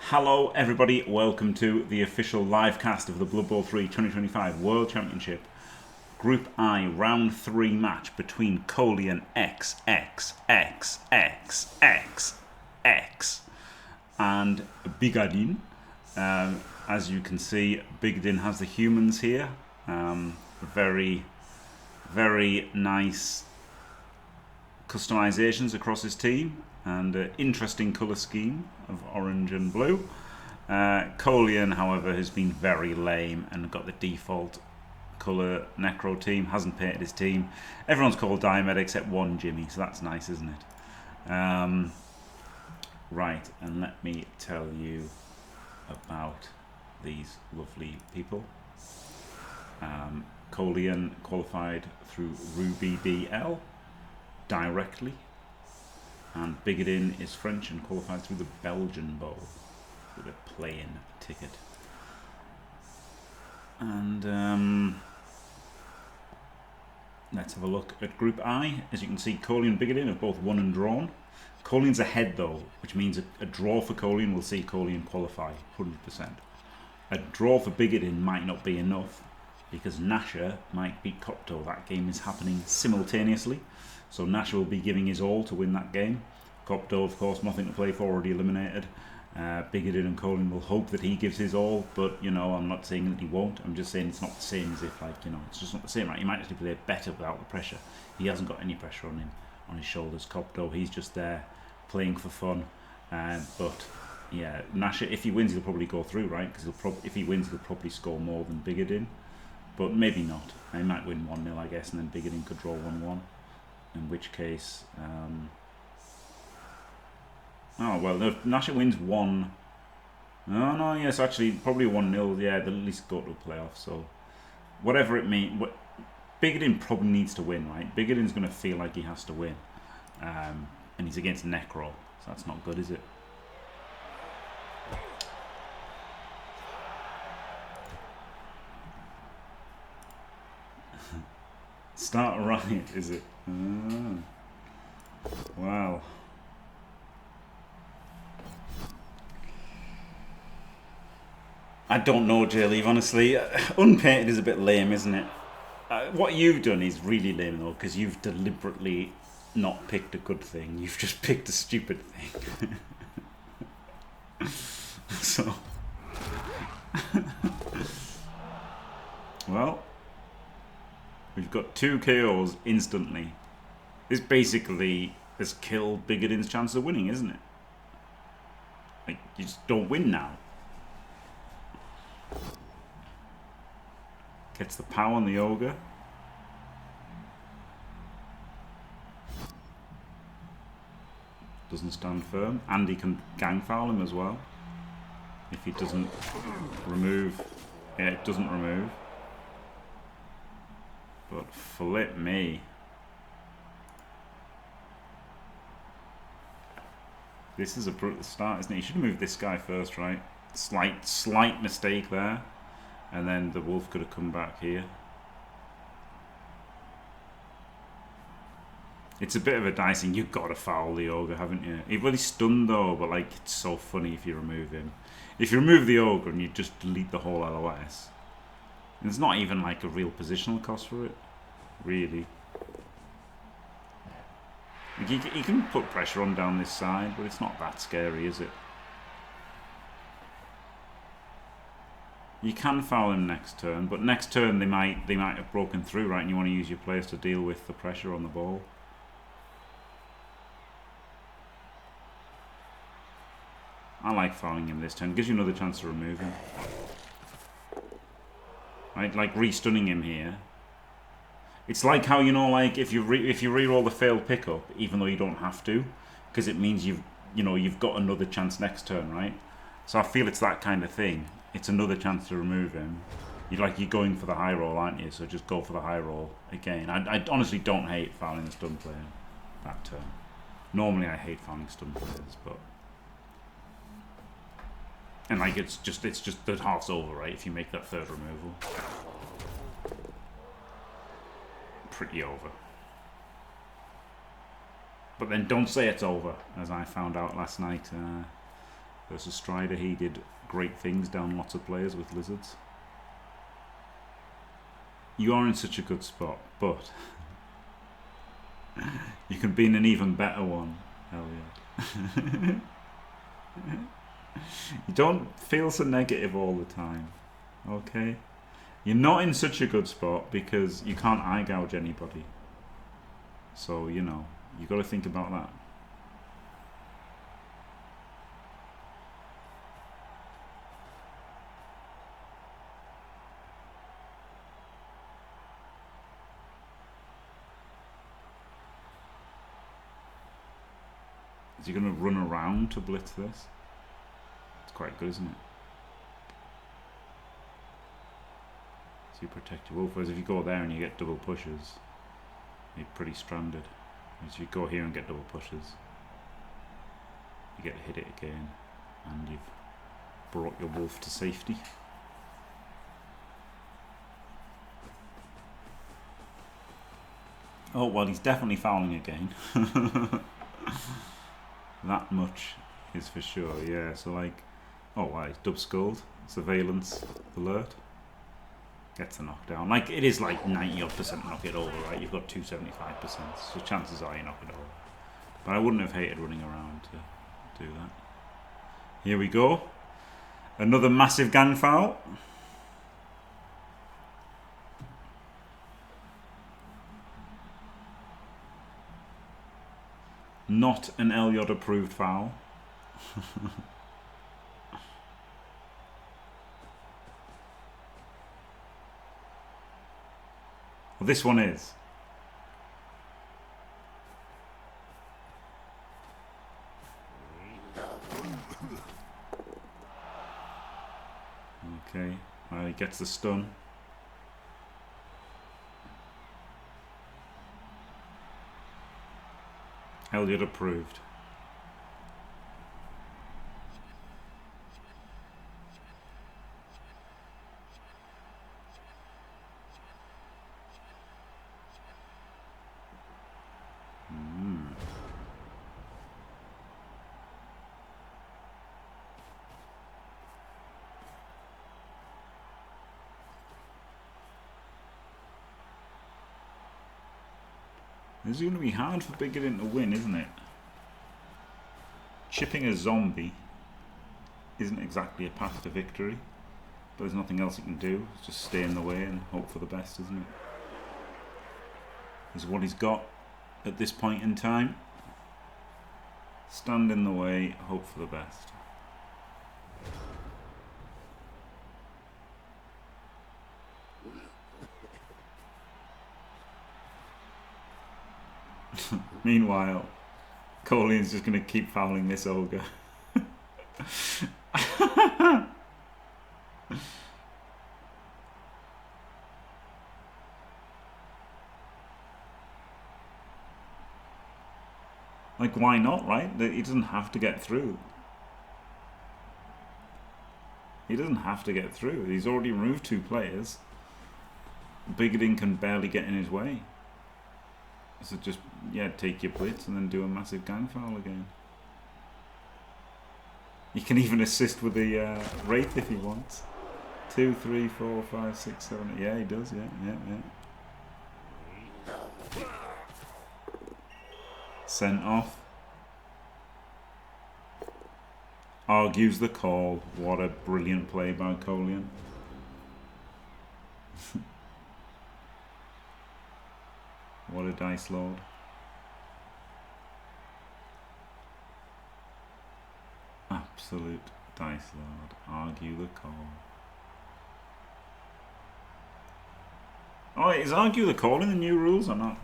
Hello everybody, welcome to the official live cast of the Blood Bowl 3 2025 World Championship Group I Round 3 match between Kolianxxxxx and Bigadin. As you can see, Bigadin has the humans here. Very nice customizations across his team and an interesting colour scheme of orange and blue. Kolian, however, has been very lame and got the default colour Necro team, hasn't painted his team. Everyone's called Diomed except one Jimmy, so that's nice, isn't it? Right, and let me tell you about these lovely people. Kolian qualified through Ruby DL directly, and Bigadin is French and qualified through the Belgian Bowl with a play-in ticket. And let's have a look at Group I. As you can see, Kolian and Bigadin have both won and drawn. Kolian's ahead though, which means a draw for Kolian will see Kolian qualify 100%. A draw for Bigadin might not be enough because Nasher might beat Kopto. That game is happening simultaneously. So Nasher will be giving his all to win that game. Kopto, of course, nothing to play for, already eliminated. Bigadin and Kolian will hope that he gives his all, but, you know, I'm not saying that he won't. I'm just saying it's not the same as if, like, you know, it's just not the same, right? He might actually play better without the pressure. He hasn't got any pressure on him, on his shoulders. Kopto, he's just there playing for fun. But, yeah, Nasher, if he wins, he'll probably go through, right? Because if he wins, he'll probably score more than Bigadin. But maybe not. He might win 1-0, I guess, and then Bigadin could draw 1-1. In which case, oh well, if Nasher wins 1. No, yes, actually, probably 1-0. Yeah, they'll at least go to a playoff. So, whatever it means, Bigadin probably needs to win, right? Bigadin's going to feel like he has to win, and he's against Necro, so that's not good, is it? Start right, is it? Wow. I don't know, J-Leave, honestly. Unpainted is a bit lame, isn't it? What you've done is really lame, though, because you've deliberately not picked a good thing. You've just picked a stupid thing. So... well... we've got 2 KOs instantly. This basically has killed Bigadin's chance of winning, isn't it? Like, you just don't win now. Gets the power on the ogre. Doesn't stand firm. And he can gang foul him as well. If he doesn't remove. Yeah, it doesn't remove. But flip me. This is a brutal start, isn't it? You should have moved this guy first, right? Slight mistake there. And then the wolf could have come back here. It's a bit of a dicing. You've got to foul the ogre, haven't you? He's stunned though, but like, it's so funny if you remove him. If you remove the ogre and you just delete the whole LOS, there's not even like a real positional cost for it, really. Like you can put pressure on down this side, but it's not that scary, is it? You can foul him next turn, but next turn they might have broken through, right? And you want to use your players to deal with the pressure on the ball. I like fouling him this turn. Gives you another chance to remove him. Right, like re-stunning him here. It's like how, you know, like if you re-roll the failed pickup, even though you don't have to, because it means you've got another chance next turn, right? So I feel it's that kind of thing. It's another chance to remove him. You're going for the high roll, aren't you? So just go for the high roll again. I honestly don't hate fouling the stun player that turn. Normally I hate fouling stun players, but. And like it's just the half's over, right? If you make that third removal, pretty over. But then don't say it's over, as I found out last night. versus Strider. He did great things, down lots of players with lizards. You are in such a good spot, but you can be in an even better one. Hell yeah. You don't feel so negative all the time, okay? You're not in such a good spot because you can't eye gouge anybody. So, you know, you got to think about that. Is he going to run around to blitz this? It's quite good, isn't it? So you protect your wolf. Whereas if you go there and you get double pushes, you're pretty stranded. Whereas if you go here and get double pushes, you get to hit it again, and you've brought your wolf to safety. Oh, well, he's definitely fouling again. That much is for sure, yeah. So, like, oh, wow, he's dub skulled. Surveillance alert. Gets a knockdown. Like, it is like 90% knock it over, right? You've got 275%, so chances are you knock it over. But I wouldn't have hated running around to do that. Here we go. Another massive gang foul. Not an Elyod approved foul. Well, this one is. Okay, well, he gets the stun. Elyod approved. This is going to be hard for Bigadin to win, isn't it? Chipping a zombie isn't exactly a path to victory, but there's nothing else you can do. It's just stay in the way and hope for the best, isn't it? This is what he's got at this point in time. Stand in the way, hope for the best. Meanwhile, Kolian's just going to keep fouling this ogre. Like, why not, right? He doesn't have to get through. He doesn't have to get through. He's already removed 2 players. Bigadin can barely get in his way. So just, yeah, take your blitz and then do a massive gang foul again. You can even assist with the Wraith if he wants. 2, 3, 4, 5, 6, 7, 8. Yeah, he does, yeah. Sent off. Argues the call. What a brilliant play by Kolian. What a dice lord. Absolute dice lord. Argue the call. Oh, is argue the call in the new rules or not?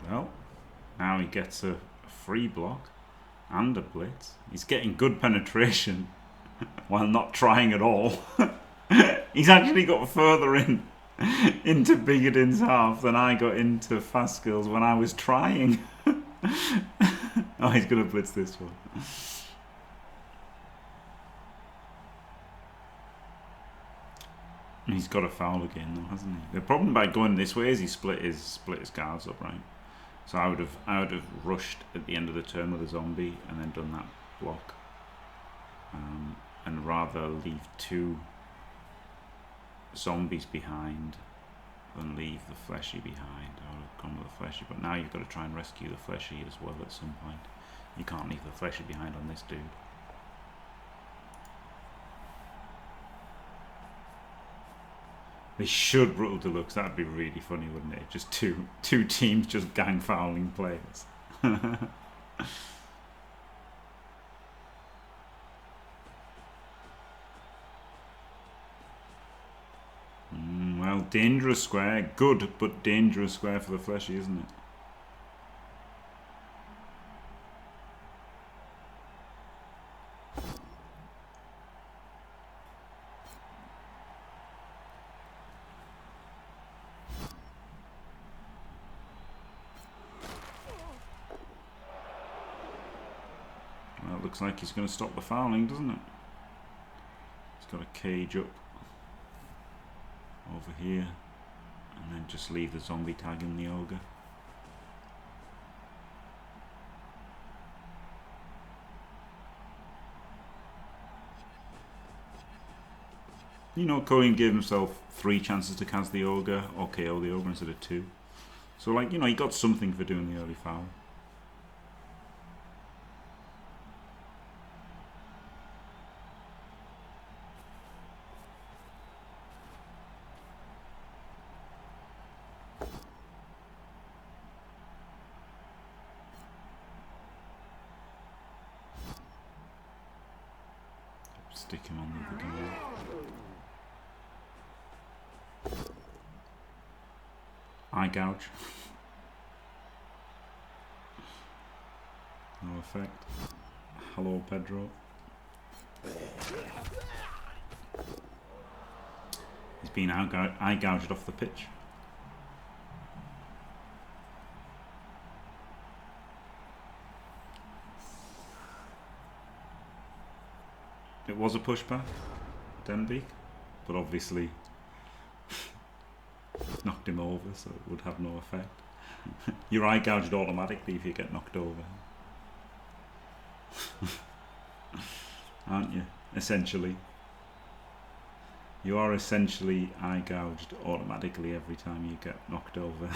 Well, now he gets a free block and a blitz. He's getting good penetration while not trying at all. He's actually got further in into Bigadin's half than I got into fast skills when I was trying. Oh, he's going to blitz this one. He's got a foul again though, hasn't he? The problem by going this way is he split his guards up, right? So I would have rushed at the end of the turn with a zombie and then done that block. And rather leave 2 zombies behind than leave the fleshy behind. I would have gone with the fleshy, but now you've got to try and rescue the fleshy as well at some point. You can't leave the fleshy behind on this dude. They should Brutal Deluxe. That'd be really funny, wouldn't it? Just two teams just gang fouling players. Well, dangerous square. Good, but dangerous square for the fleshy, isn't it? Well, it looks like he's going to stop the fouling, doesn't it? He's got a cage up over here, and then just leave the zombie tagging the ogre. You know, Kolian gave himself 3 chances to cast the ogre or KO the ogre instead of 2. So, like, you know, he got something for doing the early foul. Stick him on the other guy. Eye gouge. No effect. Hello, Pedro. He's been eye gouged off the pitch. It was a pushback, Denbeek, but obviously knocked him over, so it would have no effect. You're eye gouged automatically if you get knocked over. Aren't you? Essentially. You are essentially eye gouged automatically every time you get knocked over.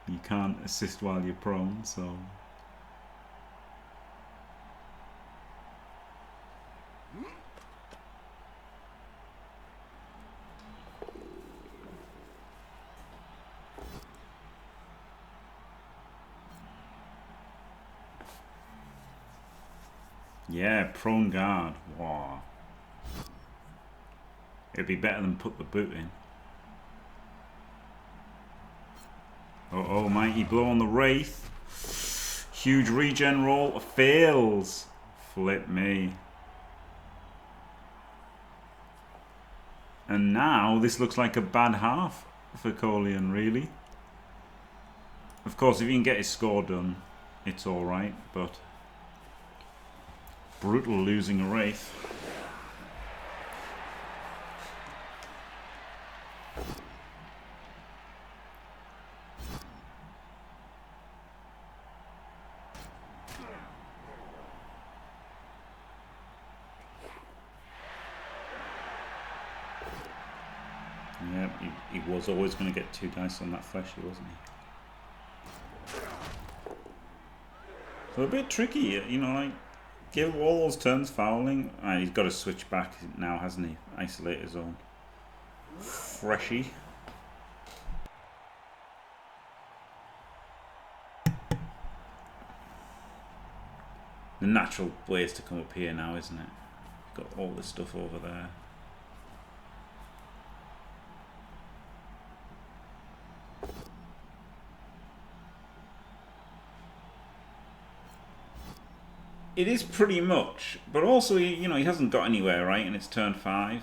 You can't assist while you're prone, so... Yeah, prone guard. Wow. It'd be better than put the boot in. Oh, mighty blow on the Wraith. Huge regen roll. Fails. Flip me. And now this looks like a bad half for Kolian, really. Of course, if he can get his score done, it's alright, but... Brutal losing a Wraith. Yeah, he was always going to get 2 dice on that fleshy, wasn't he? So a bit tricky, you know, like... Give all those turns fouling. He's got to switch back now, hasn't he? Isolate his own. Freshy. The natural way is to come up here now, isn't it? Got all this stuff over there. It is pretty much, but also, you know, he hasn't got anywhere, right? And it's turn 5.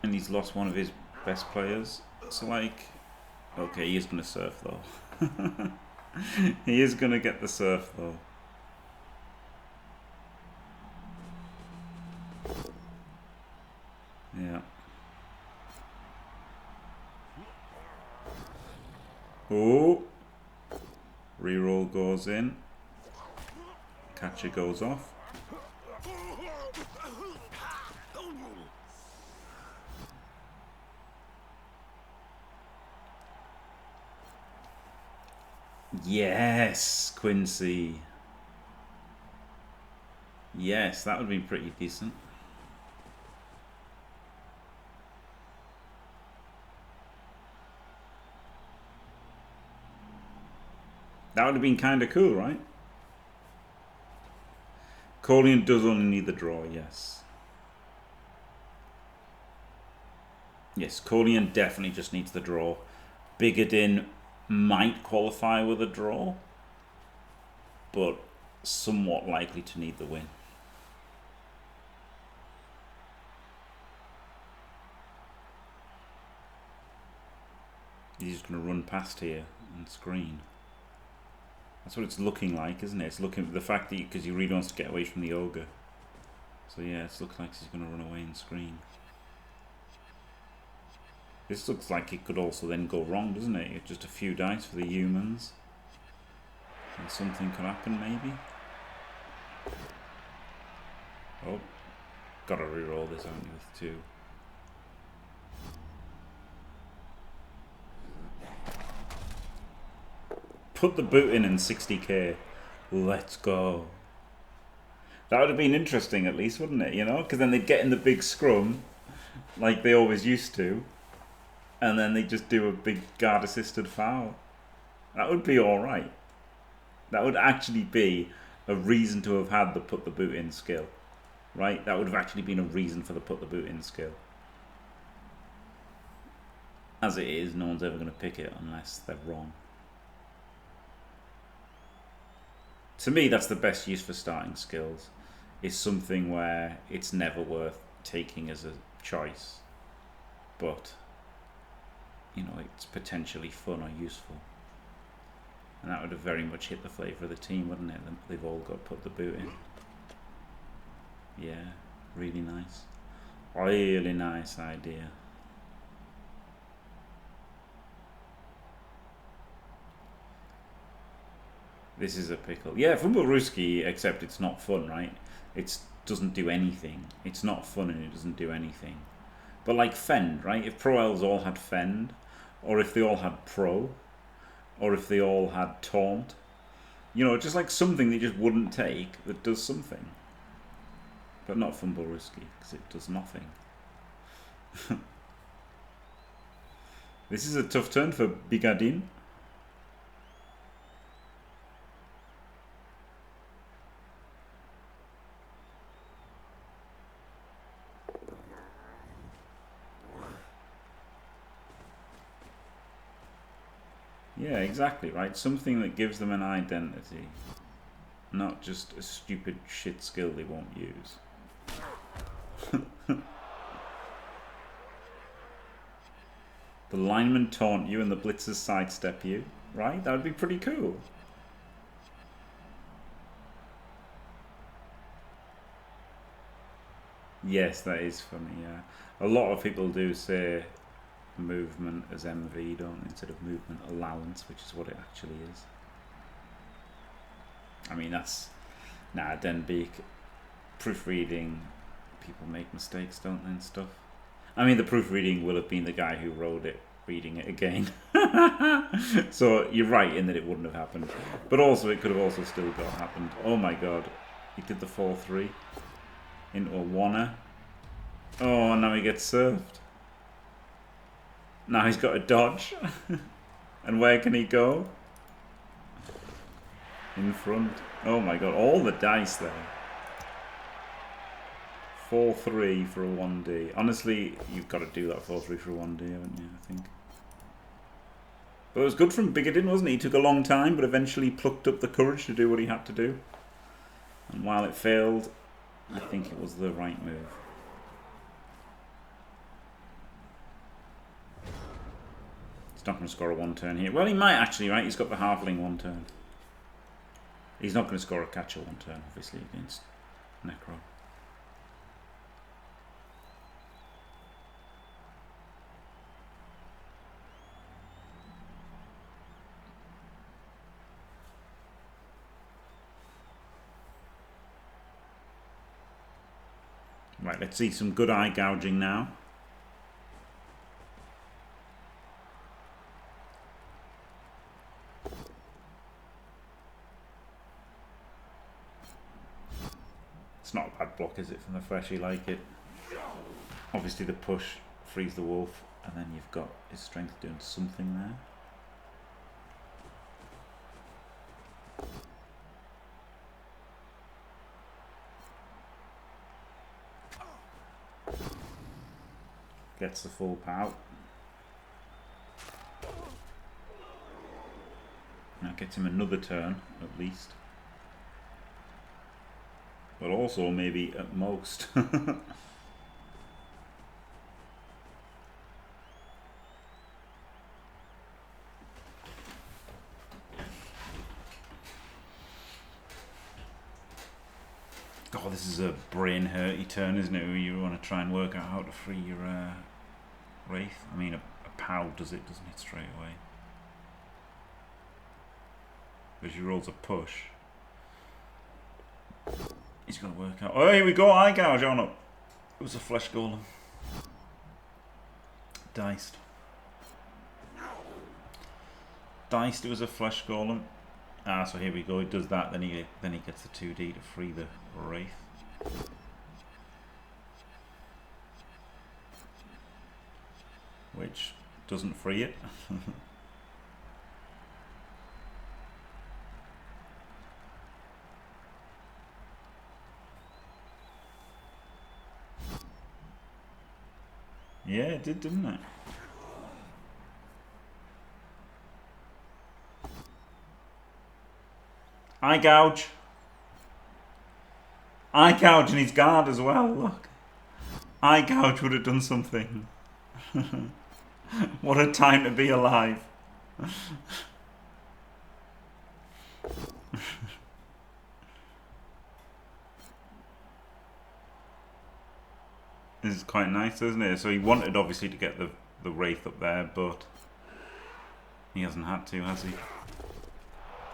And he's lost one of his best players. So, like, okay, he is going to surf, though. He is going to get the surf, though. Yeah. Oh. Reroll goes in. Catcher goes off. Yes, Quincy. Yes, that would be pretty decent. That would have been kind of cool, right? Kolian does only need the draw, yes. Yes, Kolian definitely just needs the draw. Bigadin might qualify with a draw, but somewhat likely to need the win. He's just going to run past here and screen. That's what it's looking like, isn't it? It's looking the fact that because he really wants to get away from the ogre. So yeah, it looks like he's going to run away and screen. This looks like it could also then go wrong, doesn't it? It's just a few dice for the humans, and something could happen maybe. Oh, gotta reroll this, haven't you, with 2. Put the boot in and 60k. Let's go. That would have been interesting at least, wouldn't it? You know, because then they'd get in the big scrum, like they always used to, and then they just do a big guard assisted foul. That would be alright. That would actually be a reason to have had the put the boot in skill. Right? That would have actually been a reason for the put the boot in skill. As it is, no one's ever going to pick it unless they're wrong. To me, that's the best use for starting skills. Is something where it's never worth taking as a choice, but you know, it's potentially fun or useful. And that would have very much hit the flavour of the team, wouldn't it? They've all got to put the boot in. Yeah, really nice. Really nice idea. This is a pickle. Yeah, Fumble Ruski, except it's not fun, right? It doesn't do anything. It's not fun and it doesn't do anything. But like Fend, right? If Pro Elves all had Fend, or if they all had Pro, or if they all had Taunt, you know, just like something they just wouldn't take that does something. But not Fumble Ruski, because it does nothing. This is a tough turn for Bigadin. Yeah, exactly, right? Something that gives them an identity. Not just a stupid shit skill they won't use. The linemen taunt you and the blitzers sidestep you, right? That would be pretty cool. Yes, that is funny, yeah. A lot of people do say movement as MV, don't they, instead of movement allowance, which is what it actually is. I mean, that's... Nah, Denbeek. Proofreading, people make mistakes, don't they, and stuff. I mean, the proofreading will have been the guy who wrote it reading it again. So you're right in that it wouldn't have happened. But also, it could have also still got happened. Oh my god. He did the 4-3 into a Wanna. Oh, now he gets served. Now he's got a dodge. And where can he go? In front. Oh my god, all the dice there. 4-3 for a 1D. Honestly, you've got to do that 4-3 for a 1D, haven't you, I think? But it was good from Bigadin, wasn't he? He took a long time, but eventually plucked up the courage to do what he had to do. And while it failed, I think it was the right move. He's not going to score a one turn here. Well, he might actually, right? He's got the halfling one turn. He's not going to score a catcher one turn, obviously, against Necro. Right, let's see some good eye gouging now. It's not a bad block, is it, from the fleshy like it? Obviously the push frees the wolf, and then you've got his strength doing something there. Gets the full pout. That gets him another turn, at least. But also maybe at most. God, this is a brain-hurty turn, isn't it? Where you want to try and work out how to free your Wraith. I mean, a POW does it, doesn't it, straight away? Because he rolls a push. He's going to work out. Oh, here we go, eye gouge. Oh no, it was a flesh golem. Diced. Diced, it was a flesh golem. Ah, so here we go. It does that, then he gets the 2D to free the Wraith. Which doesn't free it. Yeah, it did, didn't it? Eye gouge. Eye gouge and his guard as well, look. Eye gouge would have done something. What a time to be alive. This is quite nice, isn't it? So he wanted obviously to get the Wraith up there, but he hasn't had to, has he?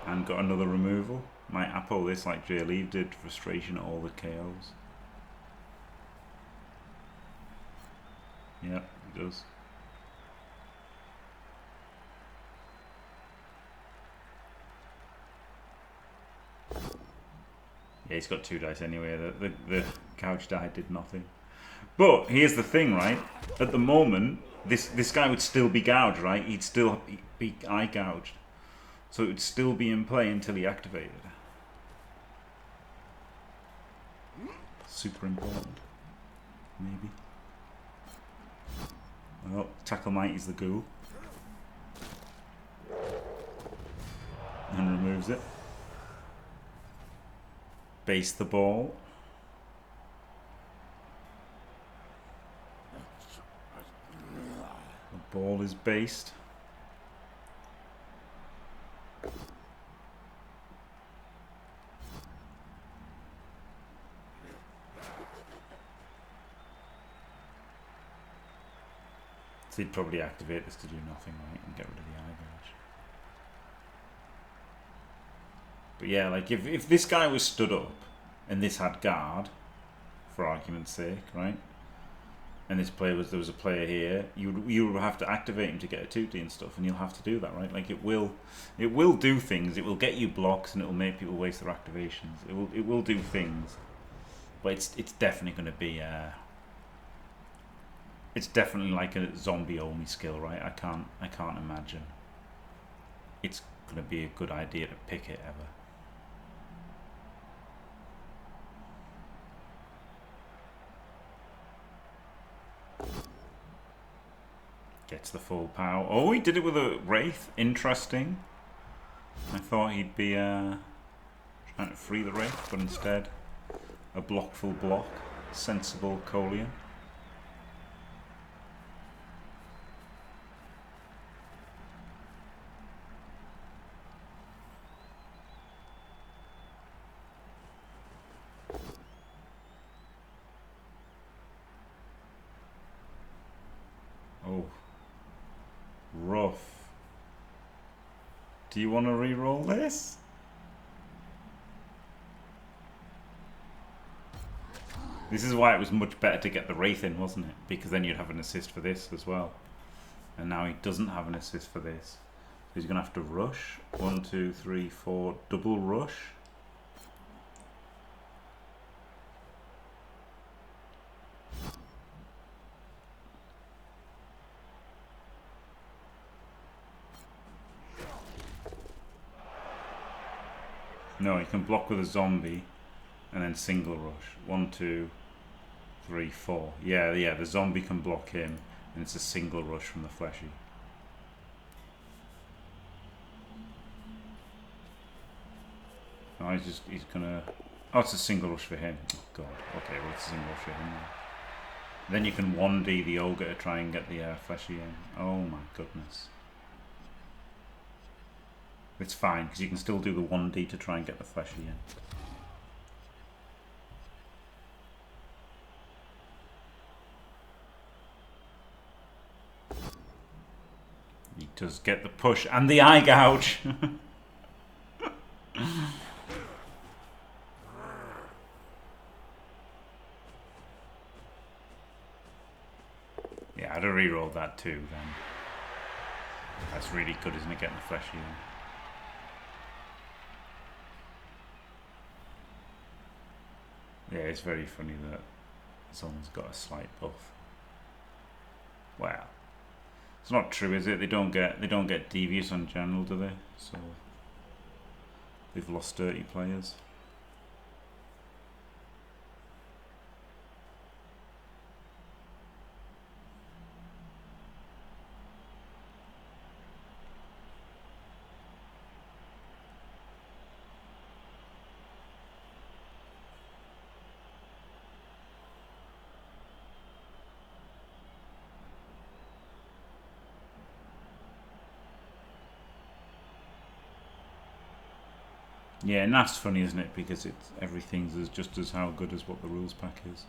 And got another removal. Might apple this like Jay Leave did, frustration at all the KOs. Yeah, he does. Yeah, he's got 2 dice anyway. The couch die did nothing. But here's the thing, right? At the moment, this guy would still be gouged, right? He'd still be eye gouged. So it would still be in play until he activated. Super important. Maybe. Well, Tackle Might is the ghoul. And removes it. Base the ball. The ball is based. So he'd probably activate this to do nothing, right, and get rid of the eye gouge. But yeah, like if this guy was stood up and this had guard, for argument's sake, right? And this player there was a player here, you would have to activate him to get a 2D and stuff, and you'll have to do that, right? Like it will do things. It will get you blocks, and it will make people waste their activations. It will do things, but it's definitely going to be it's definitely like a zombie only skill, right? I can't imagine it's going to be a good idea to pick it ever. Gets the full power. Oh, he did it with a Wraith. Interesting. I thought he'd be trying to free the Wraith, but instead a blockful block. Sensible Kolian. Oh. Rough. Do you want to re-roll this? This is why it was much better to get the Wraith in, wasn't it? Because then you'd have an assist for this as well. And now he doesn't have an assist for this. So he's going to have to rush. 1, 2, 3, 4. Double rush. No, you can block with a zombie and then single rush. 1, 2, 3, 4. Yeah, the zombie can block him and it's a single rush from the fleshy. Oh, he's gonna... Oh, it's a single rush for him. Oh, God. Okay, well, it's a single rush for him now. Then you can 1D the ogre to try and get the fleshy in. Oh, my goodness. It's fine, because you can still do the 1D to try and get the fleshy in. He does get the push and the eye gouge. Yeah, I'd have re-rolled that too then. That's really good, isn't it, getting the fleshy in? Yeah, it's very funny that someone's got a slight buff. Wow. It's not true, is it? They don't get devious on general, do they? So they've lost 30 players. Yeah, and that's funny, isn't it? Because everything's just as how good as what the rules pack is.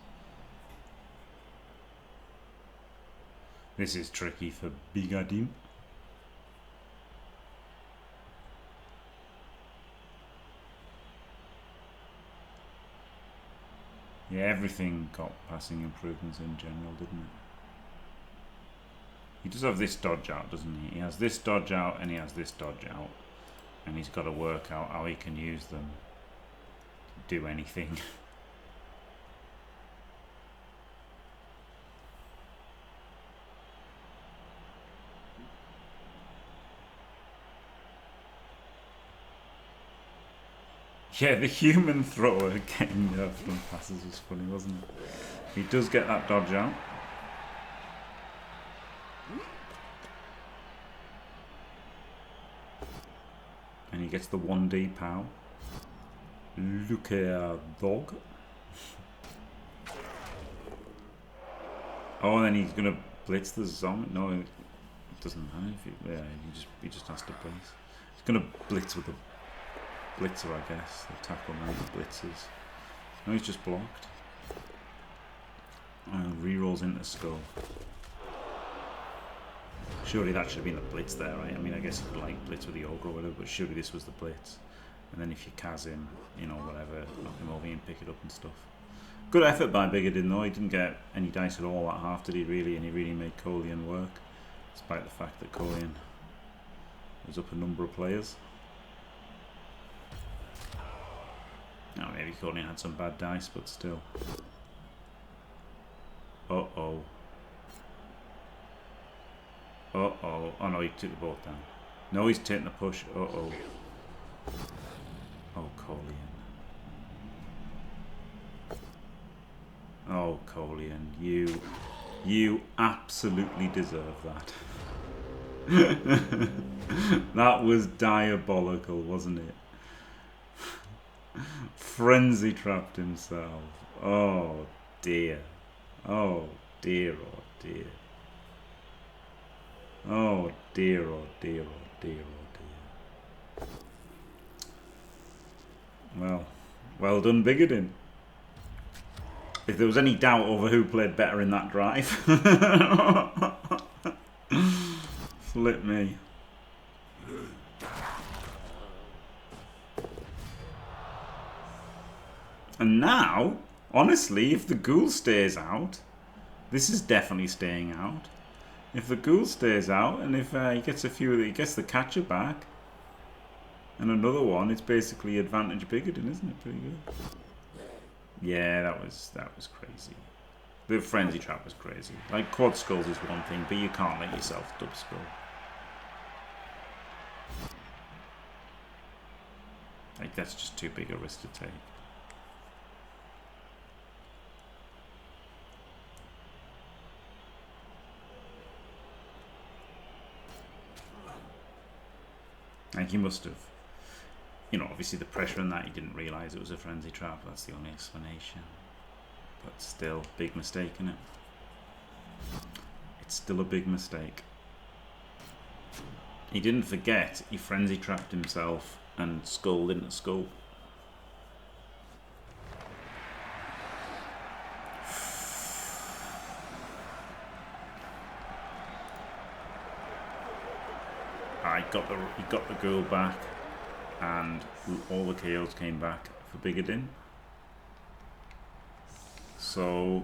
This is tricky for Bigadin. Yeah, everything got passing improvements in general, didn't it? He does have this dodge out, doesn't he? He has this dodge out and he has this dodge out. And he's got to work out how he can use them to do anything. Yeah, the human thrower getting from passes was funny, wasn't it? He does get that dodge out. And he gets the 1D pow. Look at dog. Oh, and then he's gonna blitz the zombie. No, it doesn't matter if he just has to blitz. He's gonna blitz with a blitzer, I guess. The tackle now the blitzers. No, he's just blocked. And re-rolls into skull. Surely that should have been the blitz there, right? I mean, I guess you could like blitz with the ogre or whatever, but surely this was the blitz. And then if you Kaz him, you know, whatever, knock him over and pick it up and stuff. Good effort by Bigadin though. He didn't get any dice at all that half, did he really? And he really made Kolian work, despite the fact that Kolian was up a number of players. Now maybe Kolian had some bad dice, but still. Uh-oh. Uh-oh. Oh no, he took the boat down. No, he's taking the push. Uh-oh. Oh, Kolian. Oh, Kolian, you You absolutely deserve that. That was diabolical, wasn't it? Frenzy trapped himself. Oh dear. Oh dear, oh dear. Oh dear, oh dear, oh dear, oh dear. Well done, Bigadin. If there was any doubt over who played better in that drive, flip me. And now, honestly, if the ghoul stays out, this is definitely staying out. If the ghoul stays out, and if he gets a few, he gets the catcher back, and another one, it's basically advantage Bigadin, isn't it? Pretty good. Yeah, that was crazy. The frenzy trap was crazy. Like quad skulls is one thing, but you can't let yourself dub skull. Like that's just too big a risk to take. Like he must have, you know, obviously the pressure on that, he didn't realise it was a frenzy trap. That's the only explanation. But still, big mistake, innit? It's still a big mistake. He didn't forget, he frenzy trapped himself and skull into skull. He got the ghoul back, and all the KOs came back for Bigadin. So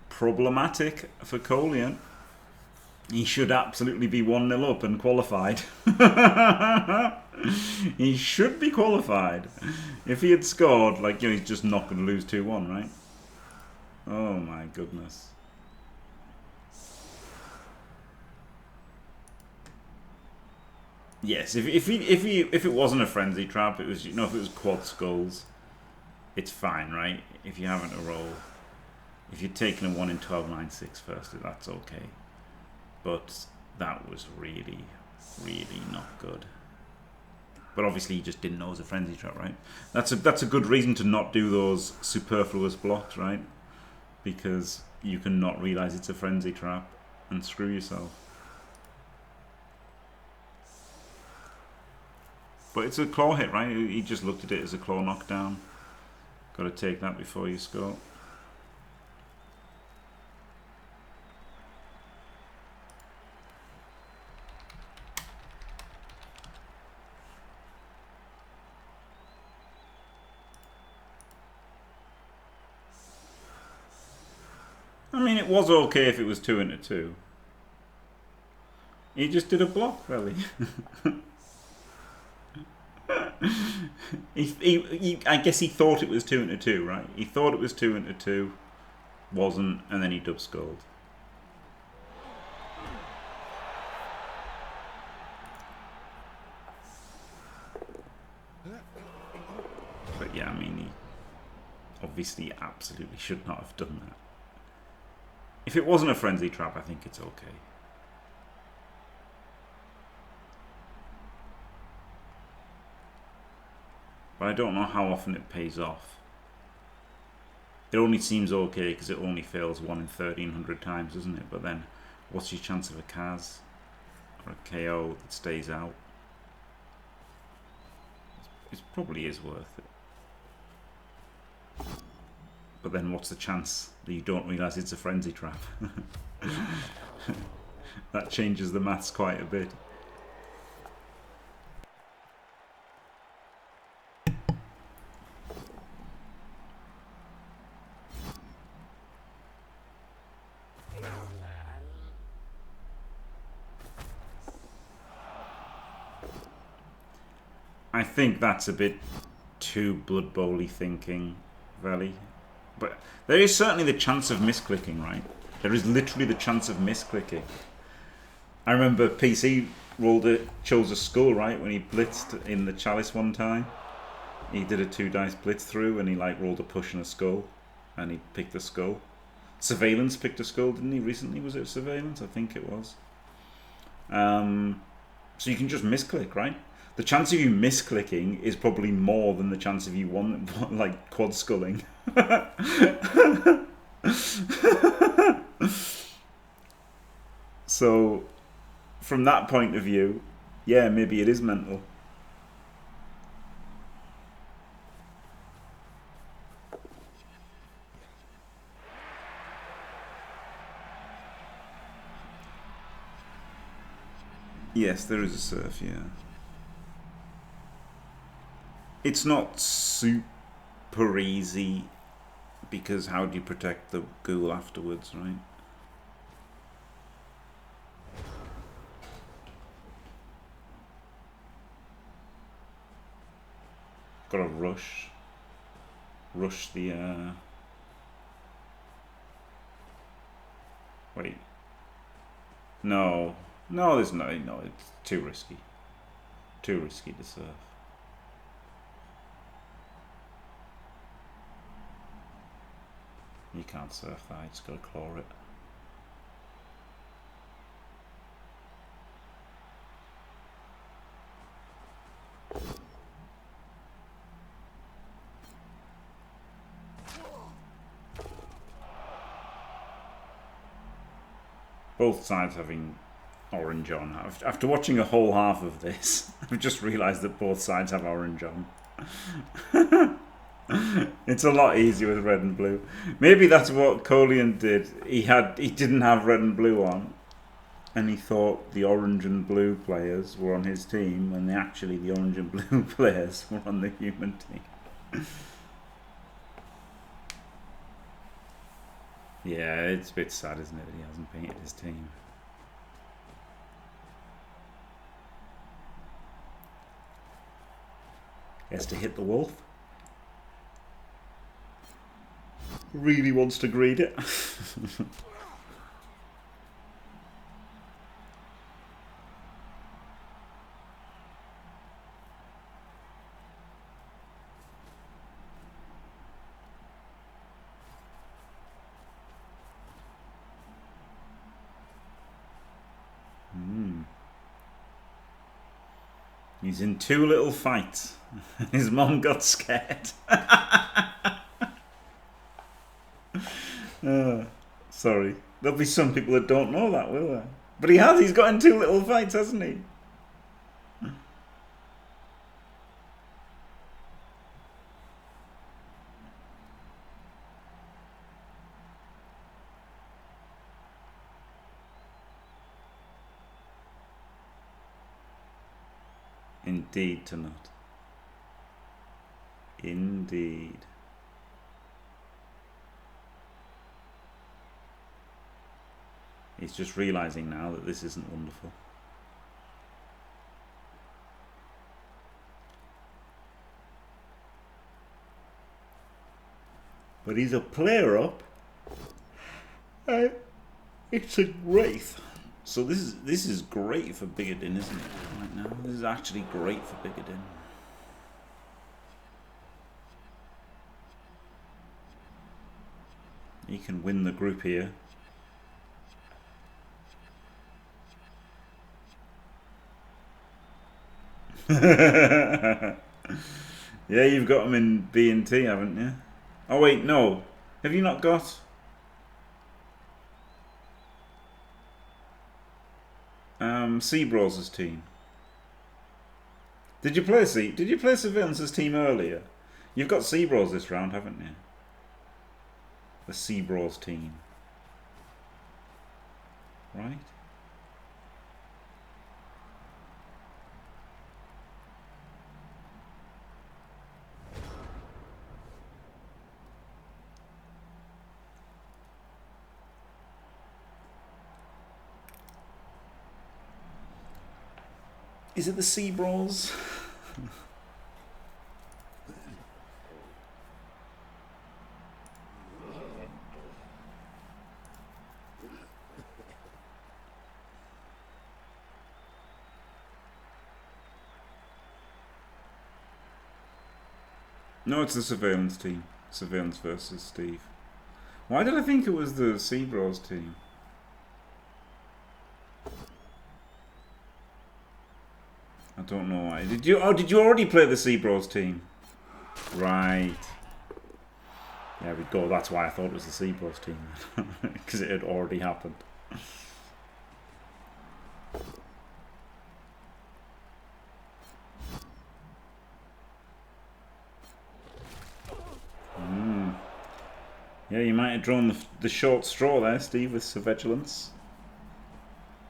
problematic for Kolian. He should absolutely be 1-0 up and qualified. He should be qualified. If he had scored, like, you know, he's just not going to lose 2-1, right? Oh my goodness. Yes, if it wasn't a frenzy trap, it was, you know, if it was quad skulls, it's fine, right? If you're having to roll, if you're taking a 1 in 12, 9, 6 first, that's okay. But that was really, really not good. But obviously, he just didn't know it was a frenzy trap, right? That's a good reason to not do those superfluous blocks, right? Because you can not realize it's a frenzy trap and screw yourself. But it's a claw hit, right? He just looked at it as a claw knockdown. Got to take that before you score. I mean, it was okay if it was 2 into 2. He just did a block, really. I guess he thought it was 2 into 2, right? He thought it was 2 into 2, wasn't, and then he dub skulled. But yeah, I mean, he obviously absolutely should not have done that. If it wasn't a frenzy trap, I think it's okay. But I don't know how often it pays off. It only seems okay because it only fails 1 in 1,300 times, doesn't it? But then, what's your chance of a Kaz or a KO that stays out? It probably is worth it. But then, what's the chance that you don't realise it's a frenzy trap? That changes the maths quite a bit. I think that's a bit too Blood Bowl-y thinking, Veli. But there is certainly the chance of misclicking, right? There is literally the chance of misclicking. I remember PC chose a skull, right, when he blitzed in the Chalice one time. He did a 2 dice blitz through and he like rolled a push and a skull. and he picked a skull. Surveillance picked a skull, didn't he? Recently, was it Surveillance? I think it was. So you can just misclick, right? The chance of you misclicking is probably more than the chance of you like quad sculling. So, from that point of view, yeah, maybe it is mental. Yes, there is a surf, yeah. It's not super easy, because how do you protect the ghoul afterwards, right? Gotta rush the, wait. No, there's no, it's too risky. Too risky to surf. You can't surf that, you just gotta claw it. Both sides having orange on. After watching a whole half of this, I've just realised that both sides have orange on. It's a lot easier with red and blue. Maybe that's what Kolian did. He didn't have red and blue on, and he thought the orange and blue players were on his team, when actually the orange and blue players were on the human team. Yeah, it's a bit sad, isn't it, that he hasn't painted his team. He has to hit the wolf. Really wants to greed it. He's in 2 little fights. His mom got scared. Sorry. There'll be some people that don't know that, will there? But he's got in 2 little fights, hasn't he? Indeed to not. Indeed. He's just realising now that this isn't wonderful. But he's a player up. It's a wraith. So this is great for Bigadin, isn't it? Right now, this is actually great for Bigadin. He can win the group here. Yeah, you've got him in B and T, haven't you? Oh wait, no. Have you not got? Seabros' team. Did you play Surveillance's team earlier? You've got Seabros this round, haven't you? The Seabros team. Right? Is it the Seabros? No, it's the Surveillance team. Surveillance versus Steve. Why did I think it was the Seabros team? I don't know why. Did you? Oh, did you already play the Seabros team? Right. There we go. That's why I thought it was the Seabros team, because it had already happened. Yeah, you might have drawn the short straw there, Steve, with Survigilance.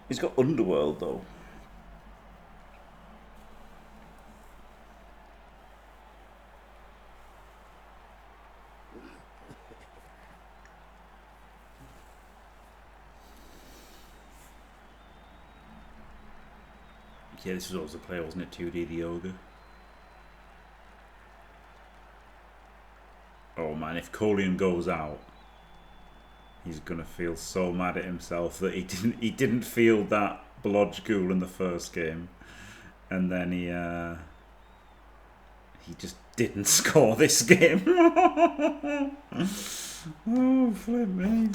He's got Underworld, though. Yeah, this was always the play, wasn't it? 2D the Ogre. Oh man, if Kolian goes out, he's gonna feel so mad at himself that he didn't feel that bloodbowl in the first game, and then he just didn't score this game. Oh flip me.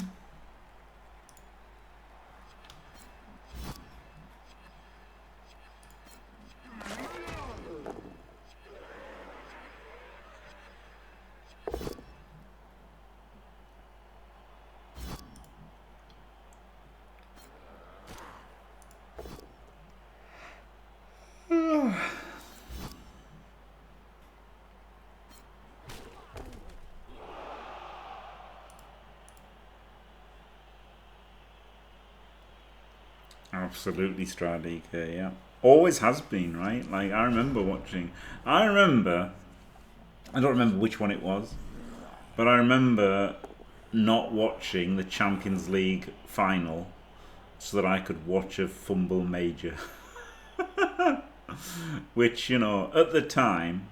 Absolutely Stradic, yeah. Always has been, right? Like, I remember watching... I don't remember which one it was, but I remember not watching the Champions League final so that I could watch a fumble major. Which, you know, at the time...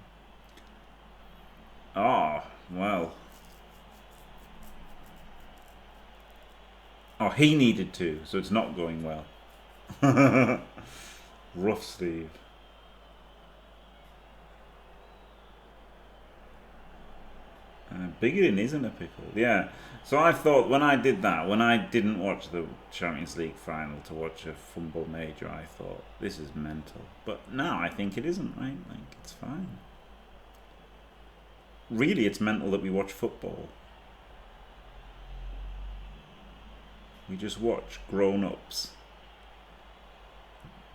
Oh, well... Oh, he needed to, so it's not going well. Rough Steve. Bigadin isn't a pickle, yeah. So I thought when I did that, when I didn't watch the Champions League final to watch a fumble major, I thought, this is mental. But now I think it isn't, right? Like, it's fine. Really, it's mental that we watch football. We just watch grown-ups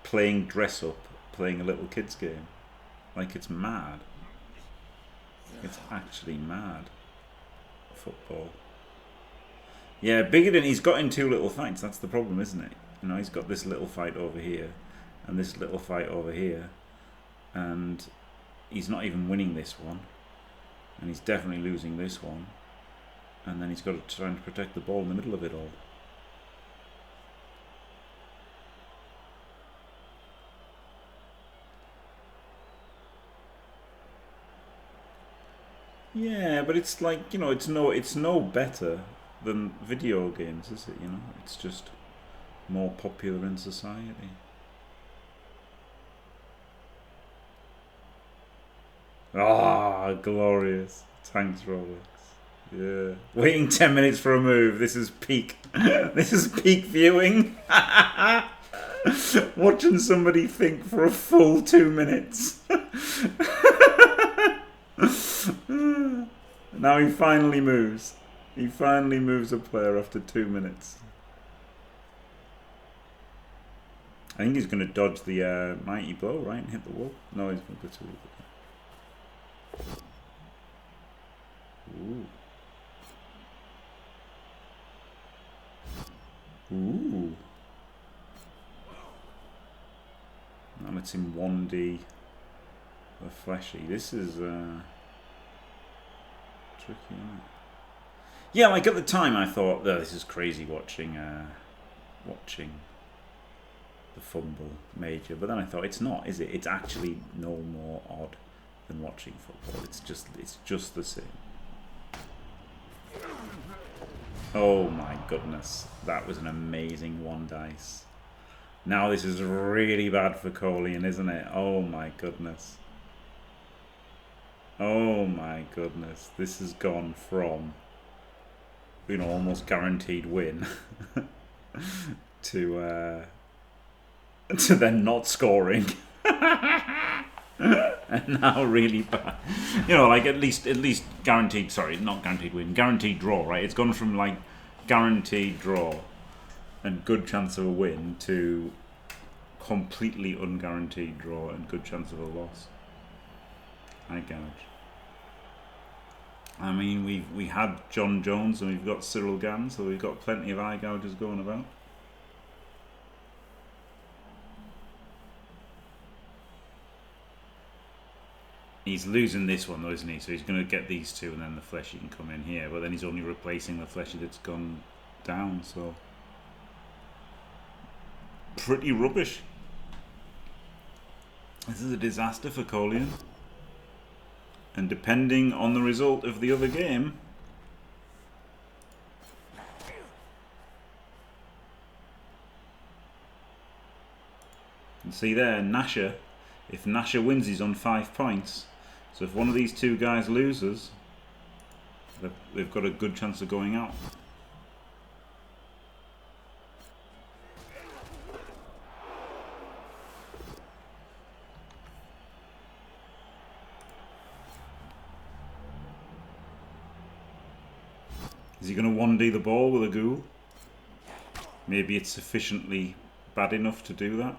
playing dress up, playing a little kids game. Like, it's mad. It's actually mad. Football. Yeah, Bigadin, he's got in two little fights. That's the problem, isn't it? You know, he's got this little fight over here and this little fight over here, and he's not even winning this one, and he's definitely losing this one, and then he's got to try and protect the ball in the middle of it all. Yeah, but it's like, you know, it's no better than video games, is it? You know, it's just more popular in society. Ah, glorious. Thanks, Roblox. Yeah. Waiting 10 minutes for a move. This is peak. This is peak viewing. Watching somebody think for a full 2 minutes. Now he finally moves. He finally moves a player after 2 minutes. I think he's going to dodge the mighty blow, right, and hit the wall. No, he's going to go to it. Ooh. Ooh. Now let's him 1D the fleshy. This is tricky, isn't it? Yeah, like at the time I thought, oh, this is crazy watching watching the fumble major, but then I thought it's not, is it? It's actually no more odd than watching football. It's just the same. Oh my goodness, that was an amazing one dice. Now this is really bad for Kolian, isn't it? Oh my goodness. Oh my goodness, this has gone from you know, almost guaranteed win to then not scoring. And now really bad, you know, like at least guaranteed, sorry, not guaranteed win, guaranteed draw, right? It's gone from like guaranteed draw and good chance of a win to completely unguaranteed draw and good chance of a loss. I gouge. I mean, we had John Jones and we've got Cyril Gann, so we've got plenty of eye gougers going about. He's losing this one though, isn't he? So he's going to get these two and then the fleshy can come in here. But then he's only replacing the fleshy that's gone down, so... pretty rubbish. This is a disaster for Kolian. And depending on the result of the other game... you can see there, Nasher. If Nasher wins, he's on 5 points. So if one of these two guys loses, they've got a good chance of going out. Is he going to 1D the ball with a ghoul? Maybe it's sufficiently bad enough to do that.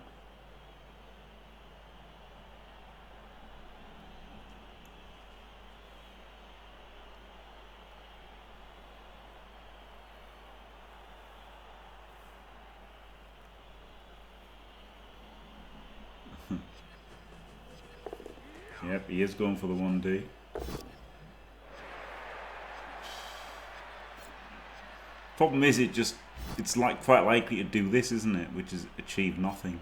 Yep, he is going for the 1D. Problem is, it's like quite likely to do this, isn't it? Which is achieve nothing.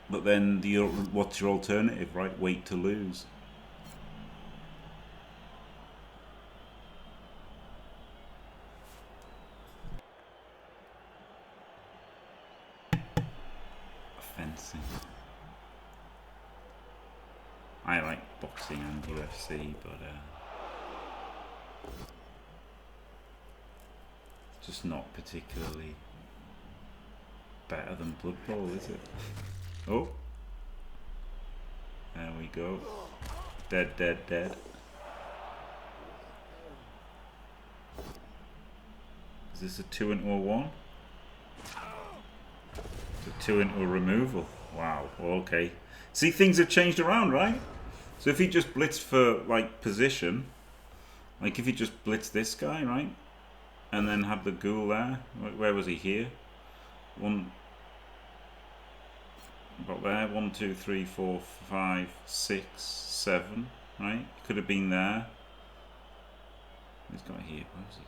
But then what's your alternative, right? Wait to lose. Fencing. I like boxing and UFC, but just not particularly better than Blood Bowl, is it? Oh, there we go. Dead, dead, dead. Is this a 2 into a 1? It's a 2 into a removal. Wow. Okay. See, things have changed around, right? So if he just blitzed for like position, like if he just blitzed this guy, right, and then had the ghoul there, where was he here? One, about there. 1, 2, 3, 4, 5, 6, 7, right? Could have been there. He's got here. Where was he?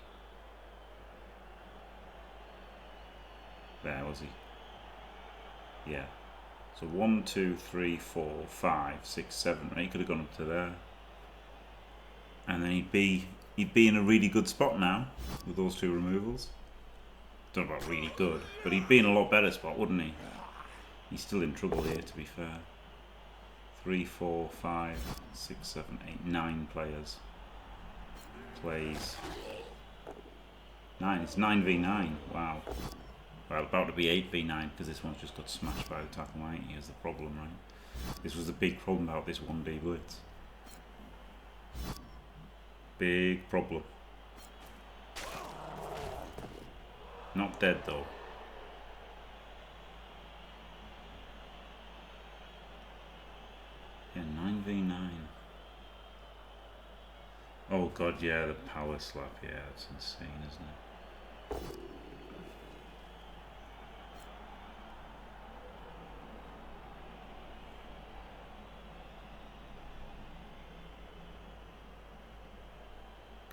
There was he? Yeah. So 1, 2, 3, 4, 5, 6, 7, right? He could have gone up to there. And then he'd be in a really good spot now with those 2 removals. Don't know about really good, but he'd be in a lot better spot, wouldn't he? He's still in trouble here, to be fair. 3, 4, 5, 6, 7, 8, 9 players. Plays 9. It's 9v9. Wow. Well, about to be 8v9 because this one's just got smashed by the tackle mighty is the problem, right? This was the big problem about this 1D blitz. Big problem. Not dead though. Yeah, 9v9. Oh god, yeah, the power slap. Yeah, that's insane, isn't it?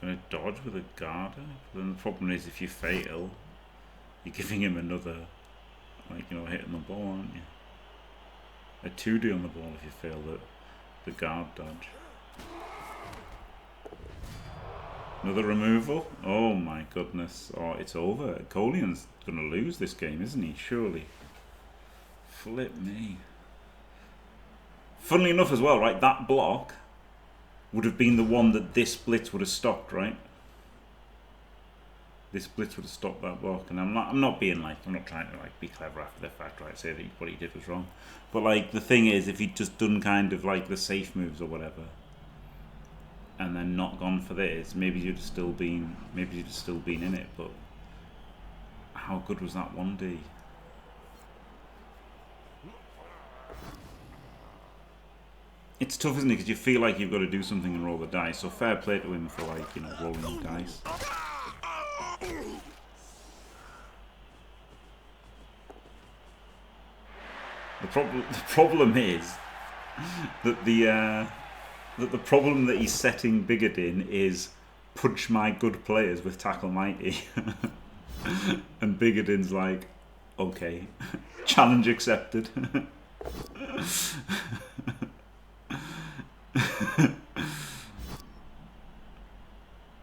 Going to dodge with a Garda? But then the problem is if you fail, you're giving him another, like, you know, hitting the ball, aren't you? A 2D on the ball if you fail the guard dodge. Another removal? Oh my goodness. Oh, it's over. Kolian's going to lose this game, isn't he? Surely. Flip me. Funnily enough as well, right, that block would have been the one that this blitz would have stopped, right? This blitz would have stopped that block, and I'm not being like, I'm not trying to like be clever after the fact, right? Say that what he did was wrong, but like the thing is, if he'd just done kind of like the safe moves or whatever, and then not gone for this, maybe you'd have still been, in it. But how good was that 1D? It's tough, isn't it? Because you feel like you've got to do something and roll the dice. So fair play to him for like, you know, rolling the dice. The problem is that the problem that he's setting Bigadin is punch my good players with Tackle Mighty. And Bigadin's like, okay, challenge accepted.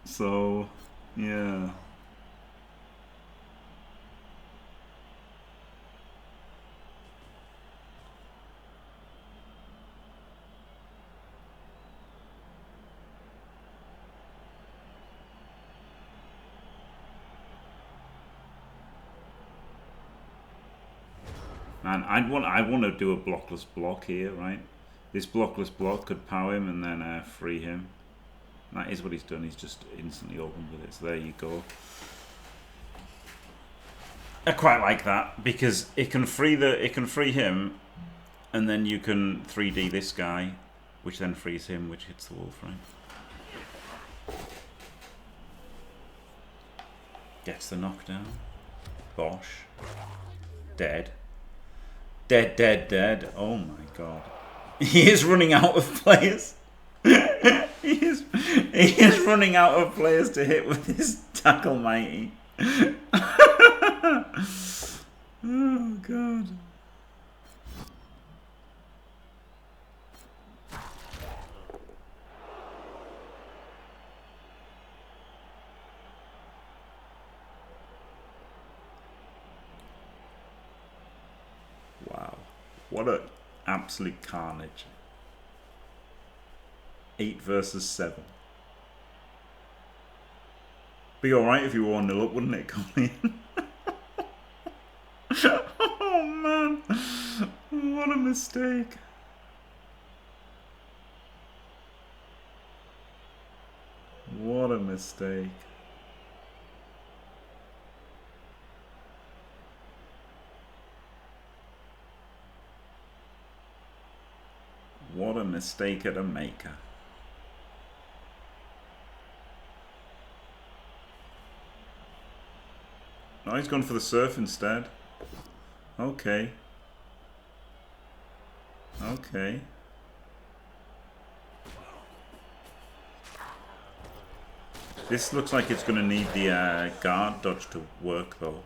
So, yeah. Man, I want to do a blockless block here, right? This blockless block could power him and then free him. And that is what he's done. He's just instantly opened with it. So there you go. I quite like that because it can free him, and then you can 3D this guy, which then frees him, which hits the wolf, right? Gets the knockdown. Bosh. Dead. Dead, dead, dead. Oh my god. He is running out of players. he is running out of players to hit with his Tackle Mighty. Oh god. Wow. What an absolute carnage. 8 versus 7. Be alright if you were 1-0 up, wouldn't it, Colin? Oh man. What a mistake. What a mistake. What a mistake at a maker. Oh, he's gone for the surf instead. Okay. Okay. This looks like it's going to need the guard dodge to work, though.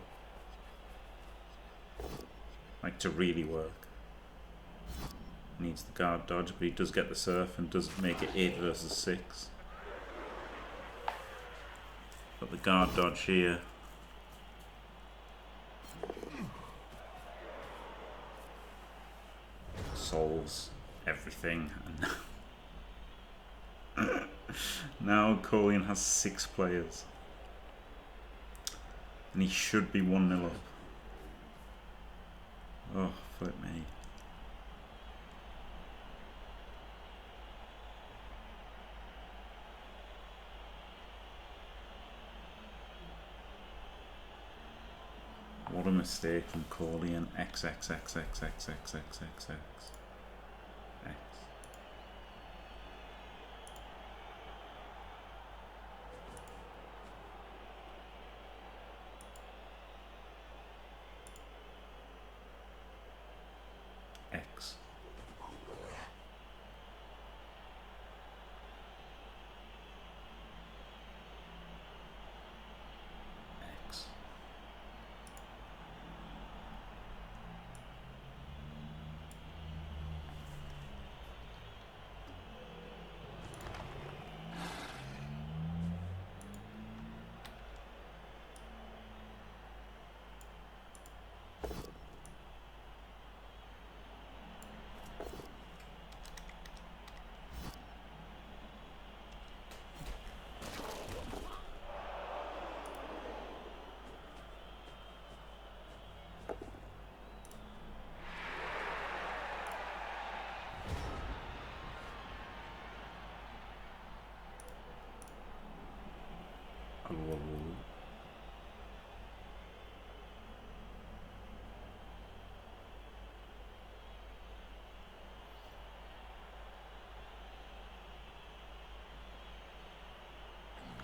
Like, to really work. Needs the guard dodge, but he does get the surf and does make it 8 versus 6. But the guard dodge here solves everything. And now Kolian has 6 players. And he should be 1-0 up. Oh, flip me. What a mistake from Kolian. XXXXXXXXX. X. X. X.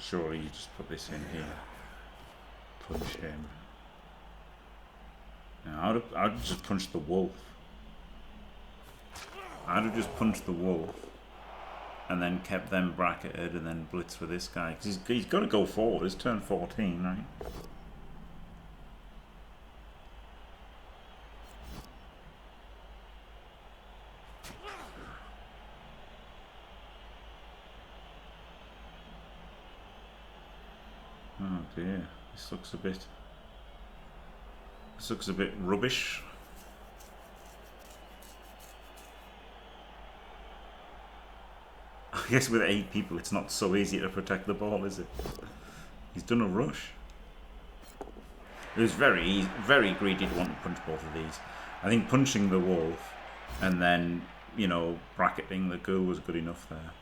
Surely you just put this in here. Punch him. Now, I'd just punch the wolf. I'd have just punched the wolf and then kept them bracketed and then blitz for this guy. Because he's got to go forward. It's turn 14, right? Oh dear, this looks a bit rubbish. I guess with 8 people it's not so easy to protect the ball, is it? He's done a rush. It was very greedy to want to punch both of these. I think punching the wolf and then, you know, bracketing the ghoul was good enough there.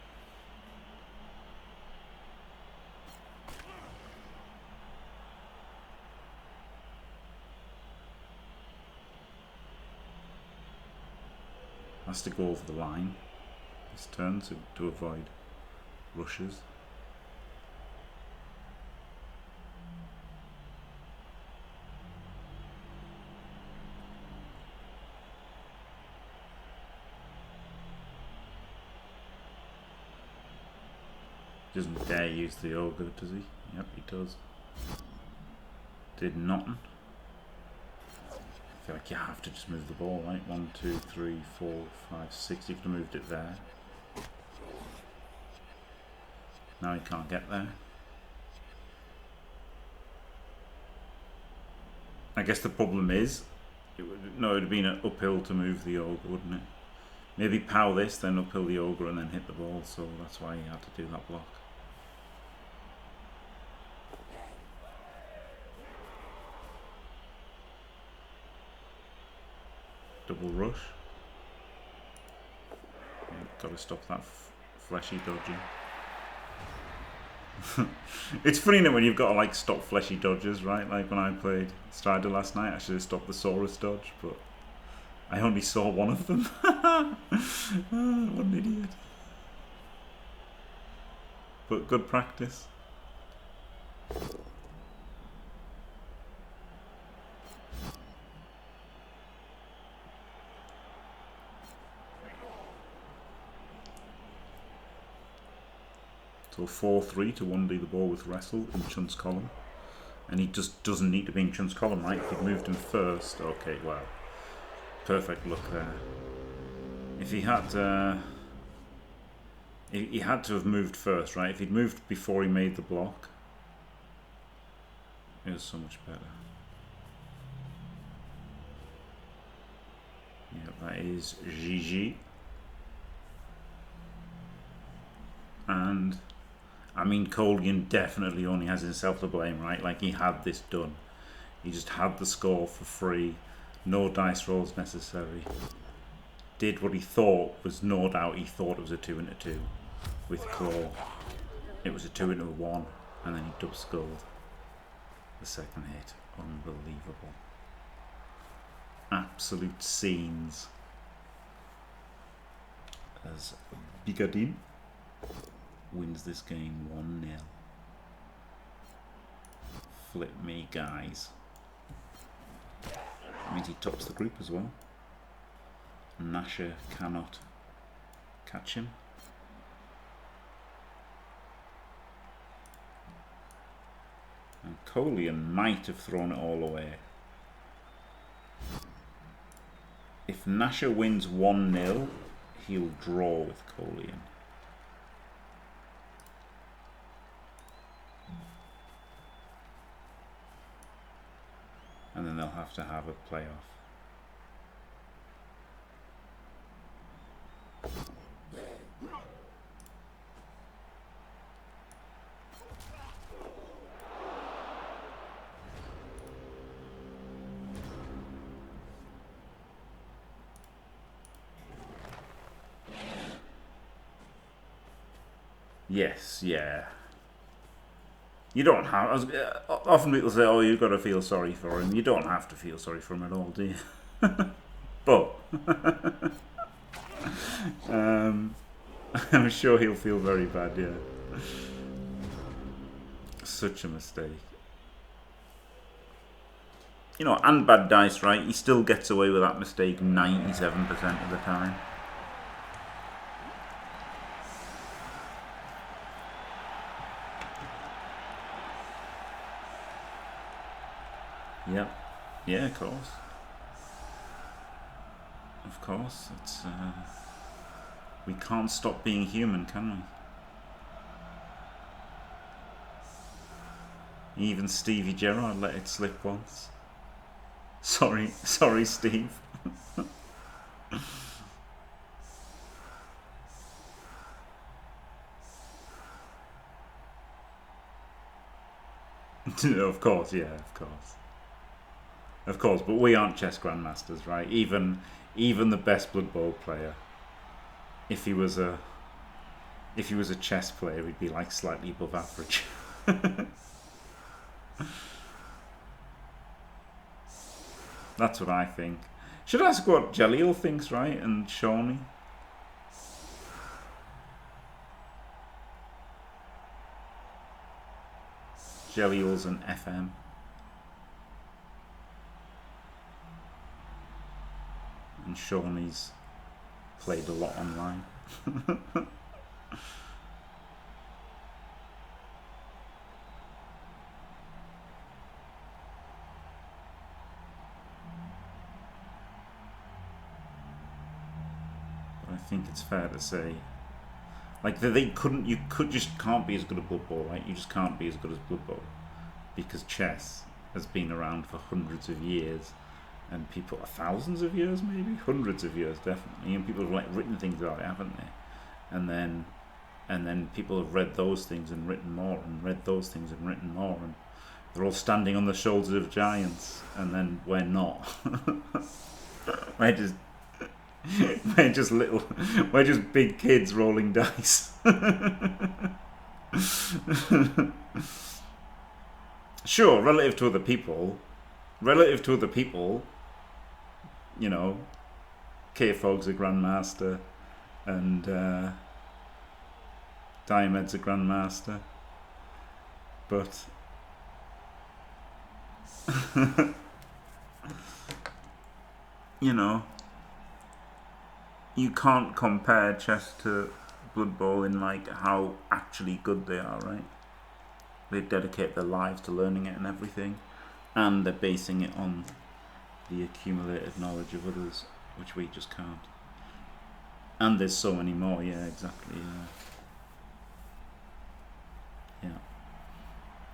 Has to go over the line this turn to avoid rushes. Doesn't dare use the ogre, does he? Yep, he does. Did nothing. I feel like you have to just move the ball, right? 1, 2, 3, 4, 5, 6. You could have moved it there. Now he can't get there. I guess the problem is, it would have been an uphill to move the ogre, wouldn't it? Maybe pow this, then uphill the ogre, and then hit the ball. So that's why he had to do that block. Double rush. Yeah, got to stop that fleshy dodging. It's funny that when you've got to like stop fleshy dodges, right? Like when I played Strider last night, I should have stopped the Saurus dodge, but I only saw one of them. Oh, what an idiot. But good practice. So 4-3 to 1D the ball with Wrestle in Chunt's column. And he just doesn't need to be in Chunt's column, right? If he'd moved him first, okay, wow. Perfect look there. If he had he had to have moved first, right? If he'd moved before he made the block, it was so much better. Yeah, that is GG. And I mean, Kolian definitely only has himself to blame, right? Like, he had this done. He just had the score for free. No dice rolls necessary. Did what he thought was, no doubt, he thought it was a 2 into 2 with Claw. It was a 2 into 1, and then he dub skulled the second hit. Unbelievable. Absolute scenes. As Bigadin wins this game 1-0. Flip me, guys. That means he tops the group as well. Nasher cannot catch him. And Kolian might have thrown it all away. If Nasher wins 1-0, he'll draw with Kolian. And then they'll have to have a playoff. Yes, yeah. You don't have... often people say, oh, you've got to feel sorry for him. You don't have to feel sorry for him at all, do you? But... I'm sure he'll feel very bad, yeah. Such a mistake. You know, and bad dice, right? He still gets away with that mistake 97% of the time. Yep. Yeah, of course. Of course. It's we can't stop being human, can we? Even Stevie Gerrard let it slip once. Sorry, Steve. Of course, yeah, of course. Of course, but we aren't chess grandmasters, right? Even the best Blood Bowl player, if he was a chess player, he'd be like slightly above average. That's what I think. Should ask what Jalil thinks, right? And Shawnee. Jalil's an FM. And Shawnee's played a lot online. I think it's fair to say, like, you just can't be as good at Blood Bowl, right? You just can't be as good as Blood Bowl, because chess has been around for hundreds of years, and people, thousands of years, maybe hundreds of years, definitely, and people have like written things about it, haven't they? And then people have read those things and written more, and read those things and written more, and they're all standing on the shoulders of giants, and then we're not. We're just big kids rolling dice. Sure, relative to other people, you know, K-Fog's a grandmaster, and Diomed's a grandmaster, but you know, you can't compare chess to Blood Bowl in like how actually good they are, right? They dedicate their lives to learning it and everything, and they're basing it on the accumulated knowledge of others, which we just can't. And there's so many more, yeah, exactly,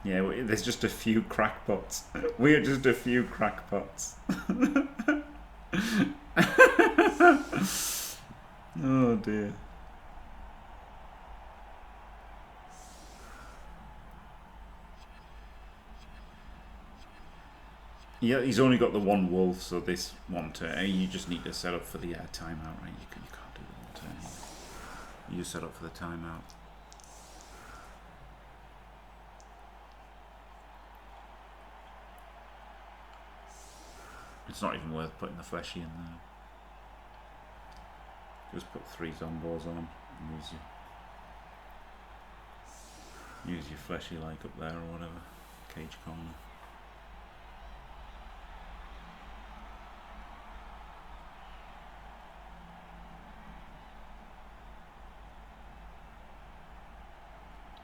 yeah, there's just a few crackpots. We're just a few crackpots. Oh dear. Yeah, he's only got the one wolf, so this one turn. You just need to set up for the timeout, right? You can't do the one turn. You just set up for the timeout. It's not even worth putting the fleshy in there. Just put 3 zombos on and use your fleshy like up there or whatever. Cage corner.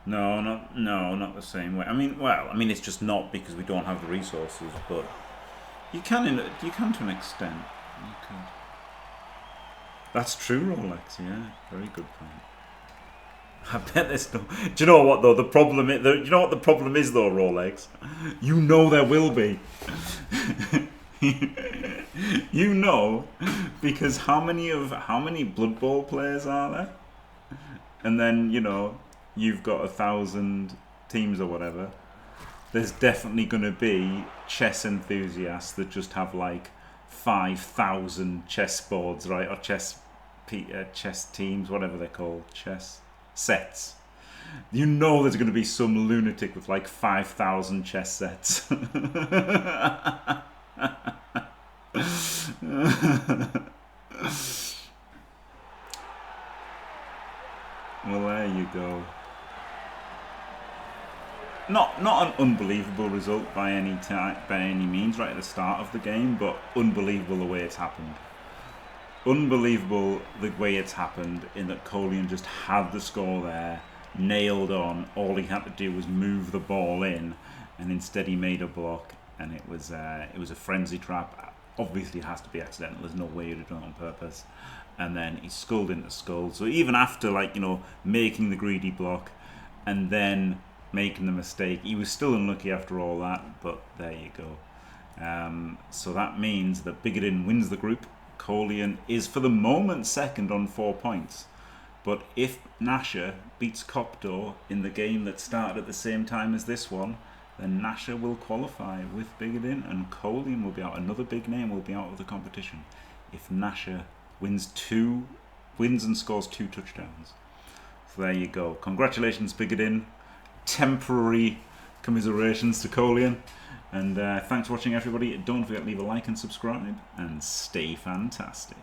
No, not the same way. I mean, it's just not because we don't have the resources, but you can to an extent. You could. That's true, Rolex. Yeah, very good point. I bet there's no. Do you know what though? The problem is. You know what the problem is though, Rolex. You know there will be. You know, because how many Blood Bowl players are there? And then you've got 1,000 teams or whatever. There's definitely going to be chess enthusiasts that just have like 5,000 chess boards, right? Or chess teams, whatever they're called, chess sets. You know there's going to be some lunatic with like 5,000 chess sets. Well, there you go. not an unbelievable result by any means right at the start of the game, but unbelievable the way it's happened. Unbelievable the way it's happened in that Kolian just had the score there, nailed on. All he had to do was move the ball in, and instead he made a block, and it was a frenzy trap. Obviously it has to be accidental, there's no way you'd have done it on purpose. And then he sculled into skull. So even after, like, you know, making the greedy block and then making the mistake, he was still unlucky after all that, but there you go. So that means that Bigadin wins the group. Kolian is for the moment second on 4 points, but if Nasha beats Copto in the game that started at the same time as this one, then Nasha will qualify with Bigadin and Kolian will be out. Another big name will be out of the competition if Nasha wins and scores 2 touchdowns. So there you go. Congratulations, Bigadin. Temporary commiserations to Kolian. And thanks for watching, everybody. Don't forget to leave a like and subscribe, and stay fantastic.